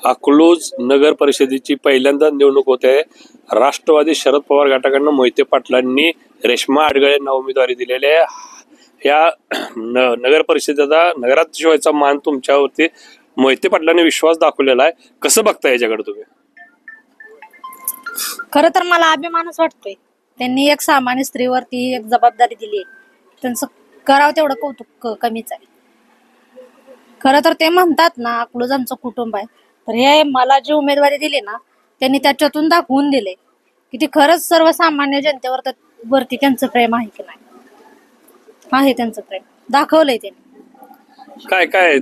अकलूज नगर परिषदेची पहिल्यांदा निवडणूक होते. राष्ट्रवादी शरद पवार गटाकडनं मोहिते पाटलांनी रेश्मा आडगळे यांना उमेदवारी दिलेली आहे. या नगर परिषदेचा नगराध्यक्ष व्हायचा मान तुमच्यावरती मोहिते पाटलांनी विश्वास दाखवलेला आहे. कसं बघता याच्याकडे तुम्ही? खरं तर मला अभिमानच वाटतोय. त्यांनी एक सामान्य स्त्रीवरती एक जबाबदारी दिली आहे. त्यांचं करावं तेवढं कौतुक कमीच आहे. खरं तर ते म्हणतात ना, अकलूज आमचं कुटुंब आहे. तर हे मला जी उमेदवारी दिली ना, त्यांनी त्याच्यातून दाखवून दिले की ती खरंच सर्वसामान्य जनतेवर वरती त्यांचं प्रेम आहे की नाही. आहे त्यांचं प्रेम दाखवलंय त्यांनी. काय काय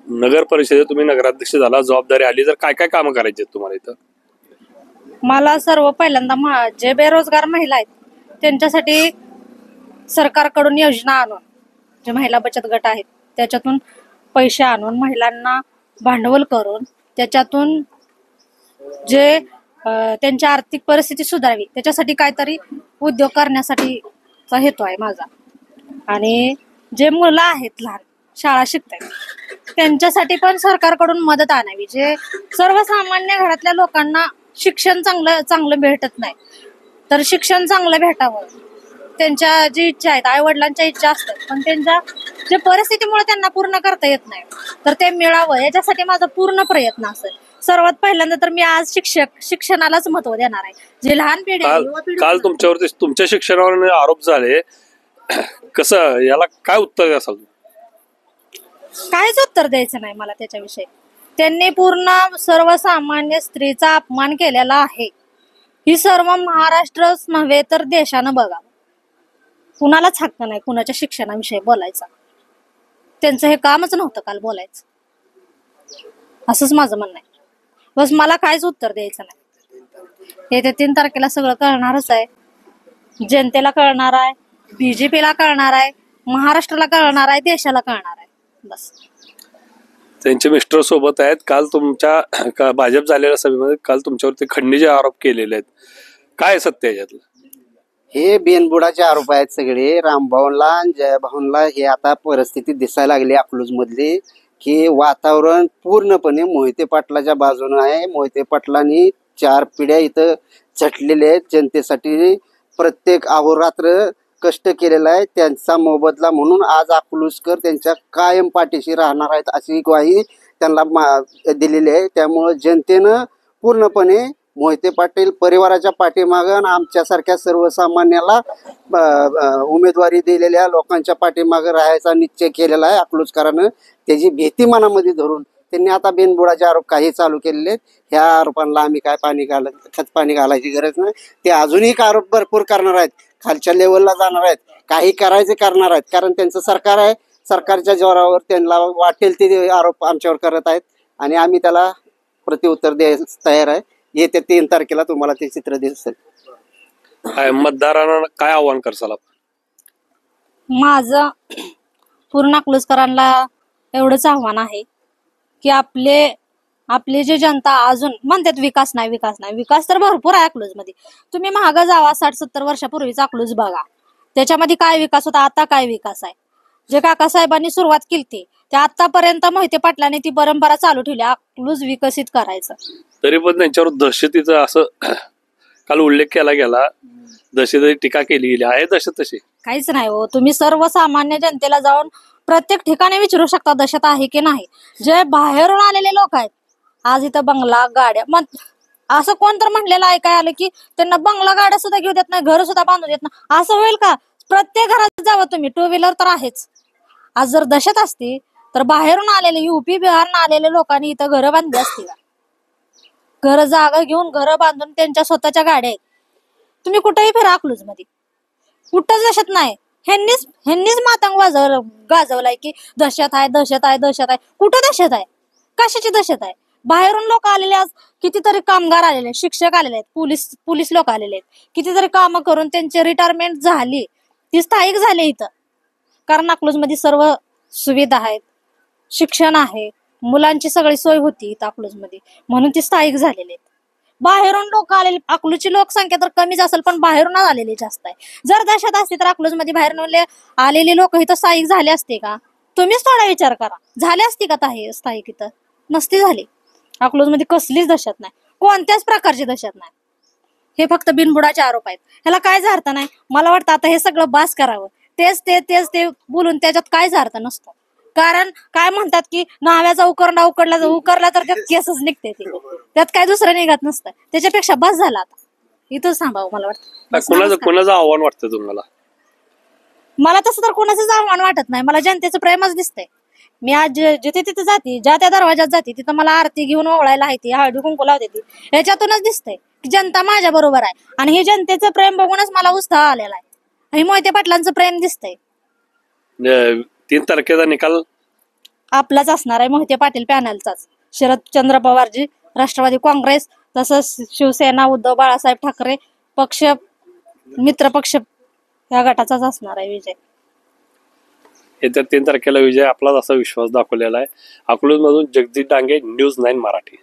नगर परिषदेत तुम्ही नगराध्यक्ष झाला, जबाबदारी आली, तर काय काय कामं करायची तुम्हाला इथं? मला सर्व पहिल्यांदा जे बेरोजगार महिला आहेत त्यांच्यासाठी सरकारकडून योजना आणून, जे महिला बचत गट आहेत त्याच्यातून पैसे आणून महिलांना भांडवल करून त्याच्यातून जे त्यांची आर्थिक परिस्थिती सुधारावी त्याच्यासाठी काहीतरी उद्योग करण्यासाठीचा हेतू आहे माझा. आणि जे मुलं आहेत लहान शाळा शिकतात त्यांच्यासाठी पण सरकारकडून मदत आणावी. जे सर्वसामान्य घरातल्या लोकांना शिक्षण चांगलं भेटत नाही, तर शिक्षण चांगलं भेटावं. त्यांच्या जी इच्छा आहेत, आई वडिलांच्या इच्छा असतात, पण त्यांच्या जे परिस्थितीमुळे त्यांना पूर्ण करता येत नाही, तर ते मिळावं याच्यासाठी माझा पूर्ण प्रयत्न असेल. सर्वात पहिल्यांदा तर मी आज शिक्षणालाच महत्व देणार आहे. जे लहान पिढी काल तुमच्यावरती तुमच्या शिक्षणावर आरोप झाले, कसं याला काय उत्तर असाल? काहीच उत्तर द्यायचं नाही मला त्याच्याविषयी. त्यांनी पूर्ण सर्वसामान्य स्त्रीचा अपमान केलेला आहे. ही सर्व महाराष्ट्रच नव्हे तर देशानं बघावं. कुणालाच हक्क नाही कुणाच्या शिक्षणाविषयी बोलायचा. त्यांचं हे कामच नव्हतं काल बोलायचं, असंच माझं म्हणणं आहे. बस मला काहीच उत्तर द्यायचं नाही. येत्या 3 तारखेला सगळं कळणारच आहे. जनतेला कळणार आहे, बीजेपीला कळणार आहे, महाराष्ट्राला कळणार आहे, देशाला कळणार आहे. बस. त्यांचे मिस्टर सोबत आहेत. काल तुमच्या भाजप झालेल्या सभेमध्ये काल तुमच्यावरती खंडणीचे आरोप केलेले आहेत. काय सत्य याच्यातलं? हे बिनबुडाचे आरोप आहेत सगळे. रामभाऊनला आणि जयभाऊनला हे आता परिस्थिती दिसायला लागली अकलूज मधली, की वातावरण पूर्णपणे मोहिते पाटलाच्या बाजूने आहे. मोहिते पाटलांनी 4 पिढ्या इथं झटलेल्या आहेत. जनतेसाठी प्रत्येक अहोरात्र कष्ट केलेला आहे. त्यांचा मोबदला म्हणून आज अकलूजकर त्यांच्या कायम पाठीशी राहणार आहेत अशी ग्वाही त्यांना दिलेली आहे. त्यामुळं जनतेनं पूर्णपणे मोहिते पाटील परिवाराच्या पाठीमागं आमच्यासारख्या सर्वसामान्याला उमेदवारी दिलेल्या लोकांच्या पाठीमागं राहायचा निश्चय केलेला आहे अकलूजकरांनं. त्याची भीती मनामध्ये धरून त्यांनी आता बिनबुडाचे आरोप काही चालू केलेले आहेत. ह्या आरोपांना आम्ही काय खतपाणी घालायची गरज नाही. ते अजूनही आरोप भरपूर करणार आहेत, खालच्या लेवलला जाणार आहेत, काही करायचे करणार आहेत. कारण त्यांचं सरकार आहे, सरकारच्या जोरावर त्यांना वाटेल ते आरोप आमच्यावर करत आहेत आणि आम्ही त्याला प्रत्युत्तर द्यायला तयार आहे. येत्या 3 तारखेला तुम्हाला ते चित्र दिसेल. काय मतदारांना काय आव्हान करसाल? माझं पूर्ण अकलूजकरांना एवढंच आव्हान आहे की आपली जी जनता अजून म्हणतात विकास नाही विकास नाही, विकास तर भरपूर आहे अकलूज मध्ये. तुम्ही महाग जावा 60-70 वर्षापूर्वीचा अकलूज बघा, त्याच्यामध्ये काय विकास होता, आता काय विकास आहे. जे काकासाहेबांनी सुरुवात केली ते आतापर्यंत मोहिते पाटलांनी ती परंपरा चालू ठेवली अकलूज विकसित करायचं. तरी पण त्यांच्यावर दहशतीचा असं काल उल्लेख केला गेला, दहशतीची टीका केली गेली आहे. दहशत तशी काहीच नाही हो. तुम्ही सर्वसामान्य जनतेला जाऊन प्रत्येक ठिकाणी विचारू शकता दहशत आहे की नाही. जे बाहेरून आलेले लोक आहेत आज इथं बंगला गाड्या, मग असं कोण तर म्हणलेलं ऐकाय आलं की त्यांना बंगला गाड्या सुद्धा घेऊ देत नाही, घर सुद्धा बांधू देत नाही. असं होईल का? प्रत्येक घरात जावं तुम्ही, 2 व्हीलर तर आहेच. आज जर दहशत असती तर बाहेरून आलेले UP बिहारनं आलेले लोकांनी इथं घरं बांधली असती का? घर जागा घेऊन घरं बांधून त्यांच्या स्वतःच्या गाड्या आहेत. तुम्ही कुठेही फिरा अकलूज मध्ये कुठंच दहशत नाही. ह्यांनीच मातंग गाजवलाय की दहशत आहे दहशत आहे दहशत आहे. कुठं दहशत आहे? कशाची दहशत आहे? बाहेरून लोक आलेले, आज कितीतरी कामगार आलेले आहेत, शिक्षक आलेले आहेत, पोलीस लोक आलेले आहेत. कितीतरी कामं करून त्यांची रिटायरमेंट झाली, ती स्थायिक झाली इथं. कारण अकलूज मध्ये सर्व सुविधा आहेत, शिक्षण आहे, मुलांची सगळी सोय होती इथं अकलूज मध्ये, म्हणून ती स्थायिक झालेली आहेत. बाहेरून लोक आलेले, अकलूजची लोकसंख्या तर कमीच असेल पण बाहेरून आलेली जास्त आहे. जर दहशत असती तर अकलूज मध्ये बाहेरून आलेली लोक इथं स्थायिक झाले असते का? तुम्हीच थोडा विचार करा, झाली असती का स्थायिक इथं? नसती झाली. अकलूजमध्ये कसलीच दहशत नाही, कोणत्याच प्रकारची दहशत नाही. हे फक्त बिनबुडाचे आरोप आहेत, ह्याला कायच अर्थ नाही. मला वाटतं आता हे सगळं बास करावं. तेच ते बोलून त्याच्यात कायच अर्थ नसतो. कारण काय म्हणतात की नाव्याचा उकरला तर त्यात केसच निघते, त्यात काय दुसरं निघत नसतं. त्याच्यापेक्षा बस झाला आता, इथंच थांबावं मला वाटतं. कोणाचं आव्हान वाटतं तुम्हाला? मला तसं तर कोणाचंच आव्हान वाटत नाही, मला जनतेचं प्रेमच दिसतंय. मी आज जिथे तिथे जाते, ज्या त्या दरवाजात जाते, तिथं मला आरती घेऊन ओवळायला आहे, ती हळदी कुंकू लावते, ती याच्यातूनच दिसतंय की जनता माझ्या बरोबर आहे. आणि हे जनतेचं प्रेम बघूनच मला उत्साह आलेला आहे. हे मोहिते पाटलांचं प्रेम दिसतंय. 3 तारखेचा निकाल आपलाच असणार आहे, मोहिते पाटील पॅनलचाच. शरदचंद्र पवारजी, राष्ट्रवादी काँग्रेस, तसंच शिवसेना, उद्धव बाळासाहेब ठाकरे पक्ष, मित्र पक्ष या गटाचाच असणार आहे विजय. येत्या 3 तारखेला विजय आपलाच असा विश्वास दाखवलेला आहे. अकलूजमधून जगदीश डांगे, न्यूज 9 मराठी.